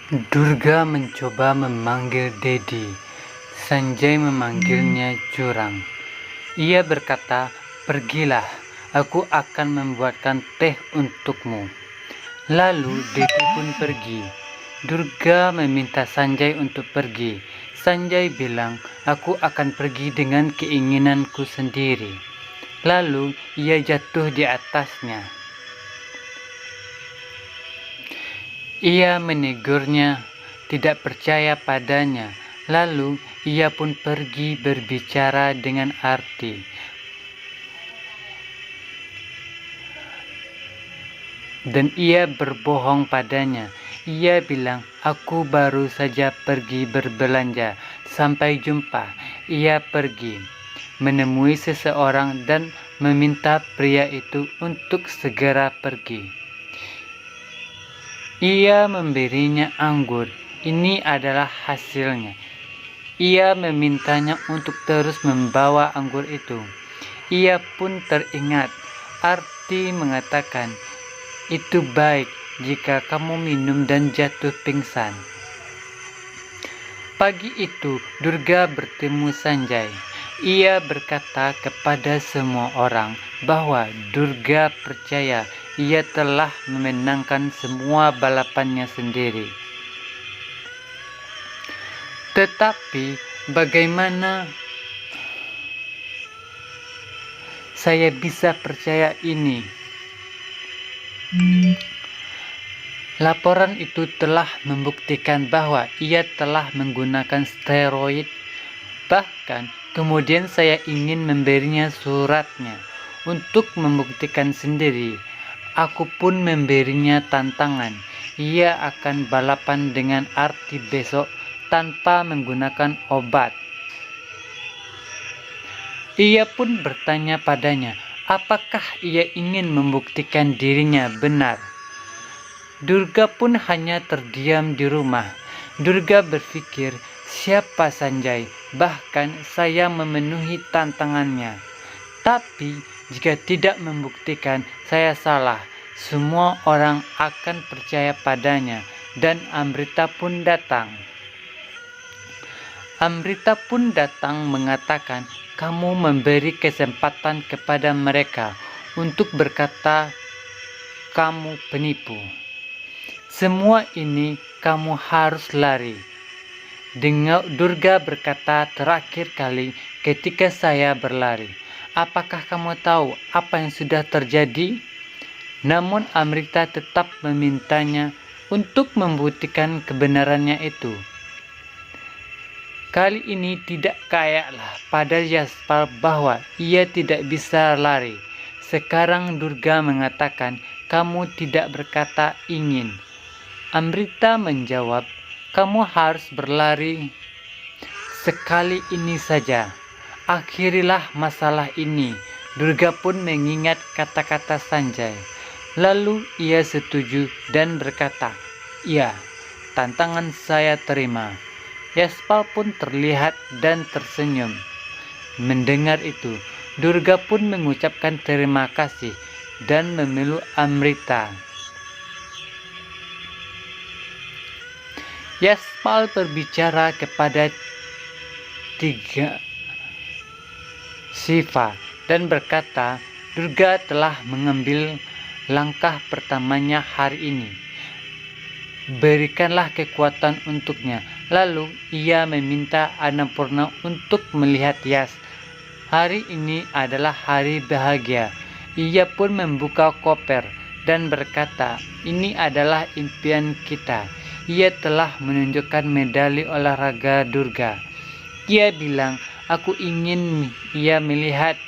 Durga mencoba memanggil Dedi. Sanjay memanggilnya curang. Ia berkata, "Pergilah, aku akan membuatkan teh untukmu." Lalu Dedi pun pergi. Durga meminta Sanjay untuk pergi. Sanjay bilang, "Aku akan pergi dengan keinginanku sendiri." Lalu ia jatuh di atasnya. Ia menegurnya, tidak percaya padanya. Lalu ia pun pergi berbicara dengan Arti. Dan ia berbohong padanya. Ia bilang, "Aku baru saja pergi berbelanja. Sampai jumpa." Ia pergi menemui seseorang dan meminta pria itu untuk segera pergi. Ia memberinya anggur. Ini adalah hasilnya. Ia memintanya untuk terus membawa anggur itu. Ia pun teringat. Arti mengatakan, "Itu baik jika kamu minum dan jatuh pingsan." Pagi itu Durga bertemu Sanjay. Ia berkata kepada semua orang bahwa Durga percaya ia telah memenangkan semua balapannya sendiri. Tetapi bagaimana saya bisa percaya ini? Laporan itu telah membuktikan bahwa ia telah menggunakan steroid. Bahkan kemudian saya ingin memberinya suratnya untuk membuktikan sendiri. Aku pun memberinya tantangan. Ia akan balapan dengan Arti besok tanpa menggunakan obat. Ia pun bertanya padanya, apakah ia ingin membuktikan dirinya benar. Durga pun hanya terdiam di rumah. Durga berpikir, siapa Sanjay? Bahkan saya memenuhi tantangannya. Tapi jika tidak membuktikan, saya salah. Semua orang akan percaya padanya. Dan Amrita pun datang. Amrita pun datang mengatakan, "Kamu memberi kesempatan kepada mereka untuk berkata kamu penipu. Semua ini kamu harus lari." Durga berkata terakhir kali ketika saya berlari. "Apakah kamu tahu apa yang sudah terjadi?" Namun Amrita tetap memintanya untuk membuktikan kebenarannya itu. Kali ini tidak kayaklah pada Yaspal bahwa ia tidak bisa lari. Sekarang Durga mengatakan, "Kamu tidak berkata ingin." Amrita menjawab, "Kamu harus berlari sekali ini saja. Akhirilah masalah ini." Durga pun mengingat kata-kata Sanjay. Lalu ia setuju dan berkata, "Iya, tantangan saya terima." Yaspal pun terlihat dan tersenyum. Mendengar itu, Durga pun mengucapkan terima kasih dan memeluk Amrita. Yaspal berbicara kepada tiga Siva dan berkata, Durga telah mengambil langkah pertamanya hari ini. Berikanlah kekuatan untuknya. Lalu ia meminta Annapurna untuk melihat Yas. Hari ini adalah hari bahagia. Ia pun membuka koper dan berkata, "Ini adalah impian kita." Ia telah menunjukkan medali olahraga Durga. Ia bilang, "Aku ingin ia melihat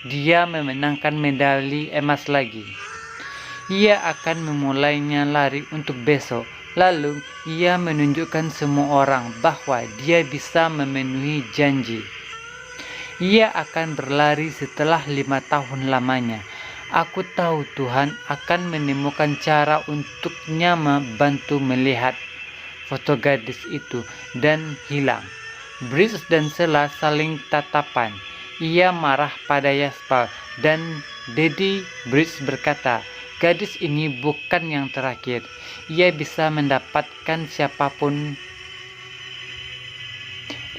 dia memenangkan medali emas lagi." Ia akan memulainya lari untuk besok. Lalu ia menunjukkan semua orang bahwa dia bisa memenuhi janji. Ia akan berlari setelah 5 tahun lamanya. Aku tahu Tuhan akan menemukan cara untuknya membantu melihat foto gadis itu dan hilang. Bridge dan Sela saling tatapan. Ia marah pada Yaspal dan Dedi. Bridge berkata, gadis ini bukan yang terakhir. Ia bisa mendapatkan siapapun.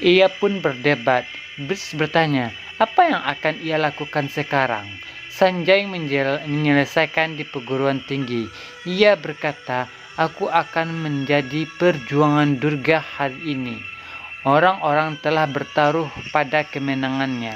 Ia pun berdebat. Brisk bertanya, apa yang akan ia lakukan sekarang? Sanjay menyelesaikan di perguruan tinggi. Ia berkata, aku akan menjadi perjuangan Durga hari ini. Orang-orang telah bertaruh pada kemenangannya.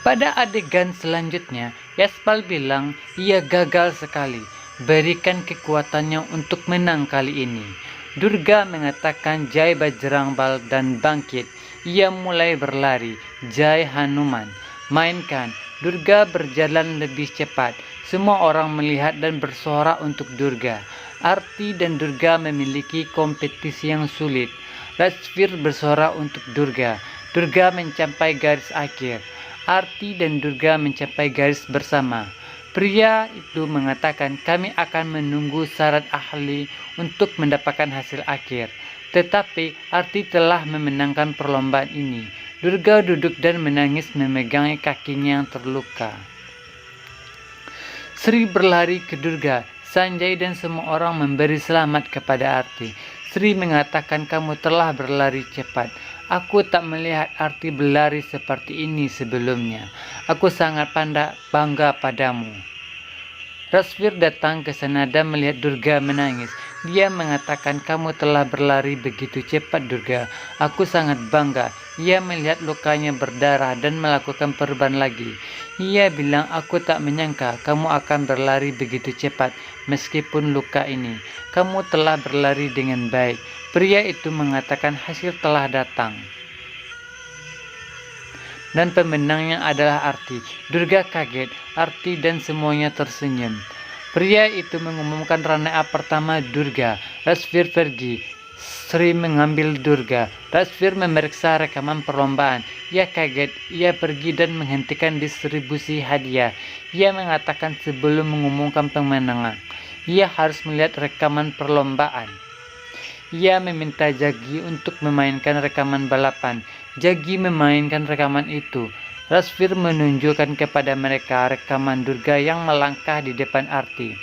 Pada adegan selanjutnya, Yaspal bilang ia gagal sekali. Berikan kekuatannya untuk menang kali ini. Durga mengatakan Jai Bajrangbal dan bangkit. Ia mulai berlari. Jai Hanuman. Mainkan. Durga berjalan lebih cepat. Semua orang melihat dan bersorak untuk Durga. Arti dan Durga memiliki kompetisi yang sulit. Rajvir bersorak untuk Durga. Durga mencapai garis akhir. Arti dan Durga mencapai garis bersama. Pria itu mengatakan, kami akan menunggu syarat ahli untuk mendapatkan hasil akhir. Tetapi Arti telah memenangkan perlombaan ini. Durga duduk dan menangis memegangi kakinya yang terluka. Sri berlari ke Durga. Sanjay dan semua orang memberi selamat kepada Arti. Sri mengatakan, kamu telah berlari cepat. Aku tak melihat Arti berlari seperti ini sebelumnya. Aku sangat bangga padamu. Rajvir datang ke sana dan melihat Durga menangis. Dia mengatakan, kamu telah berlari begitu cepat Durga. Aku sangat bangga. Ia melihat lukanya berdarah dan melakukan perban lagi. Ia bilang, aku tak menyangka kamu akan berlari begitu cepat meskipun luka ini. Kamu telah berlari dengan baik. Pria itu mengatakan hasil telah datang. Dan pemenangnya adalah Arti. Durga kaget. Arti dan semuanya tersenyum. Pria itu mengumumkan runner-up pertama Durga. Rajvir pergi. Sri mengambil Durga. Rajvir memeriksa rekaman perlombaan. Ia kaget. Ia pergi dan menghentikan distribusi hadiah. Ia mengatakan sebelum mengumumkan pemenangan, ia harus melihat rekaman perlombaan. Ia meminta Jagi untuk memainkan rekaman balapan. Jagi memainkan rekaman itu. Rajvir menunjukkan kepada mereka rekaman Durga yang melangkah di depan Arti.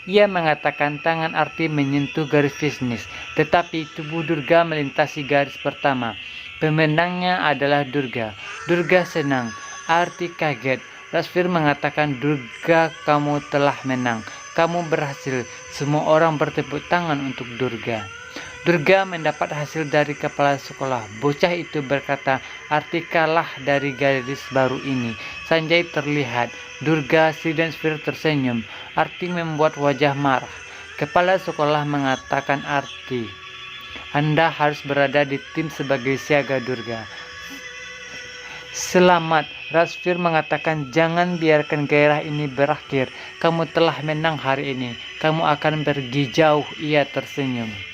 Ia mengatakan tangan Arti menyentuh garis finish, tetapi tubuh Durga melintasi garis pertama. Pemenangnya adalah Durga. Durga senang. Arti kaget. Rajvir mengatakan, Durga, kamu telah menang. Kamu berhasil. Semua orang bertepuk tangan untuk Durga. Durga mendapat hasil dari kepala sekolah. Bocah itu berkata, Arti kalah dari gadis baru ini. Sanjay terlihat. Durga, Sri dan Sri tersenyum. Arti membuat wajah marah. Kepala sekolah mengatakan, Arti, Anda harus berada di tim sebagai siaga Durga. Selamat. Rajvir mengatakan, jangan biarkan gairah ini berakhir. Kamu telah menang hari ini. Kamu akan pergi jauh. Ia tersenyum.